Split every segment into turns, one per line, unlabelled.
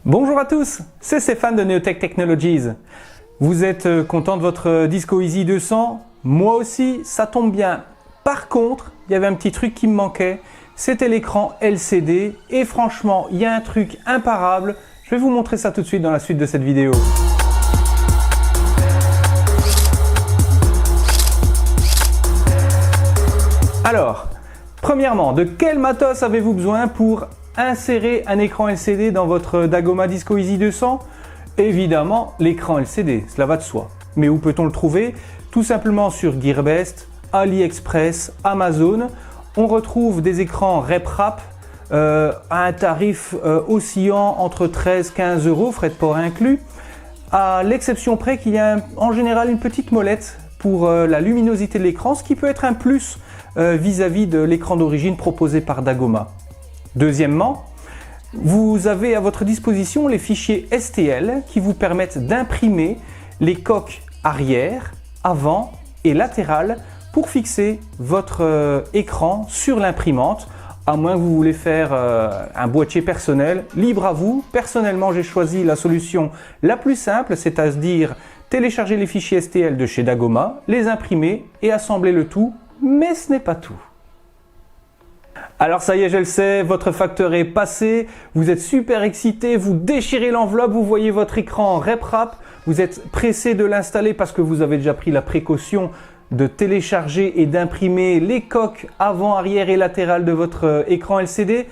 Bonjour à tous, c'est Stéphane de Neotech Technologies. Vous êtes content de votre Disco Easy 200? Moi aussi, ça tombe bien. Par contre, il y avait un petit truc qui me manquait, c'était l'écran LCD. Et franchement, il y a un truc imparable. Je vais vous montrer ça tout de suite dans la suite de cette vidéo. Alors, premièrement, de quel matos avez-vous besoin pour insérer un écran LCD dans votre Dagoma Disco Easy 200? Évidemment, l'écran LCD, cela va de soi. Mais où peut-on le trouver? Tout simplement sur Gearbest, AliExpress, Amazon. On retrouve des écrans RepRap à un tarif oscillant entre 13 et 15 euros, frais de port inclus, à l'exception près qu'il y a en général une petite molette pour la luminosité de l'écran, ce qui peut être un plus vis-à-vis de l'écran d'origine proposé par Dagoma. Deuxièmement, vous avez à votre disposition les fichiers STL qui vous permettent d'imprimer les coques arrière, avant et latérales pour fixer votre écran sur l'imprimante, à moins que vous voulez faire un boîtier personnel, libre à vous. Personnellement, j'ai choisi la solution la plus simple, c'est-à-dire télécharger les fichiers STL de chez Dagoma, les imprimer et assembler le tout, mais ce n'est pas tout. Alors ça y est, je le sais, votre facteur est passé, vous êtes super excité, vous déchirez l'enveloppe, vous voyez votre écran RepRap, vous êtes pressé de l'installer parce que vous avez déjà pris la précaution de télécharger et d'imprimer les coques avant, arrière et latérales de votre écran LCD.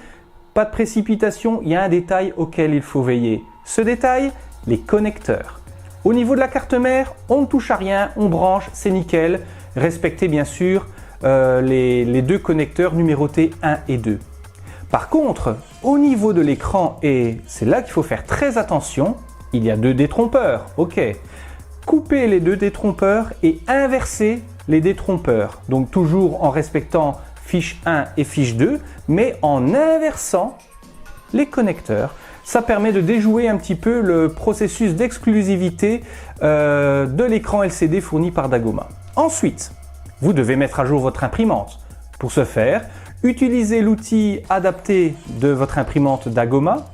Pas de précipitation, il y a un détail auquel il faut veiller. Ce détail, les connecteurs. Au niveau de la carte mère, on ne touche à rien, on branche, c'est nickel. Respectez bien sûr les deux connecteurs numérotés 1 et 2. Par contre, au niveau de l'écran, et c'est là qu'il faut faire très attention, il y a deux détrompeurs, ok. Coupez les deux détrompeurs et inversez les détrompeurs. Donc toujours en respectant fiche 1 et fiche 2, mais en inversant les connecteurs. Ça permet de déjouer un petit peu le processus d'exclusivité de l'écran LCD fourni par Dagoma. Ensuite, vous devez mettre à jour votre imprimante. Pour ce faire, utilisez l'outil adapté de votre imprimante Dagoma.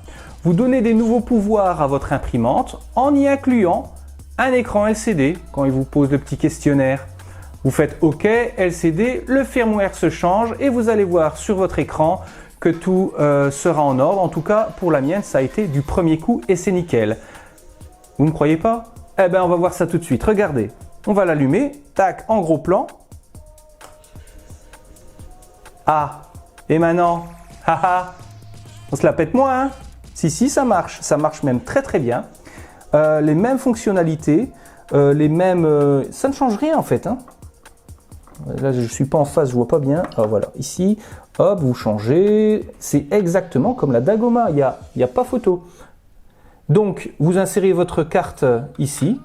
Vous donnez des nouveaux pouvoirs à votre imprimante en y incluant un écran LCD quand il vous pose le petit questionnaire. Vous faites OK, LCD, le firmware se change et vous allez voir sur votre écran que tout sera en ordre. En tout cas, pour la mienne, ça a été du premier coup et c'est nickel. Vous ne croyez pas? Eh bien, on va voir ça tout de suite. Regardez, on va l'allumer, tac, en gros plan. Ah, et maintenant, haha, on se la pète moins, hein? Si, ça marche même très très bien. Les mêmes fonctionnalités, les mêmes... ça ne change rien en fait, hein? Là, je ne suis pas en face, je vois pas bien. Alors voilà, ici, hop, vous changez. C'est exactement comme la Dagoma, il n'y a pas photo. Donc, vous insérez votre carte ici.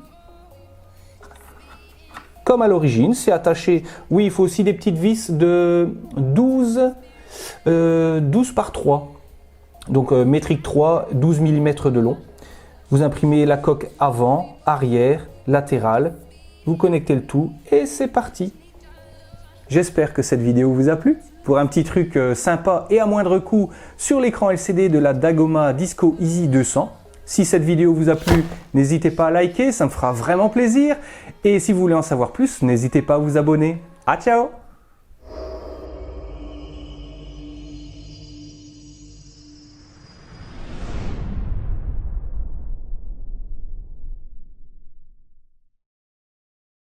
Comme à l'origine, c'est attaché. Oui, il faut aussi des petites vis de 12 par 3. Donc, métrique 3, 12 mm de long. Vous imprimez la coque avant, arrière, latérale. Vous connectez le tout et c'est parti. J'espère que cette vidéo vous a plu. Pour un petit truc sympa et à moindre coût sur l'écran LCD de la Dagoma Disco Easy 200. Si cette vidéo vous a plu, n'hésitez pas à liker, ça me fera vraiment plaisir. Et si vous voulez en savoir plus, n'hésitez pas à vous abonner. Ah, ciao!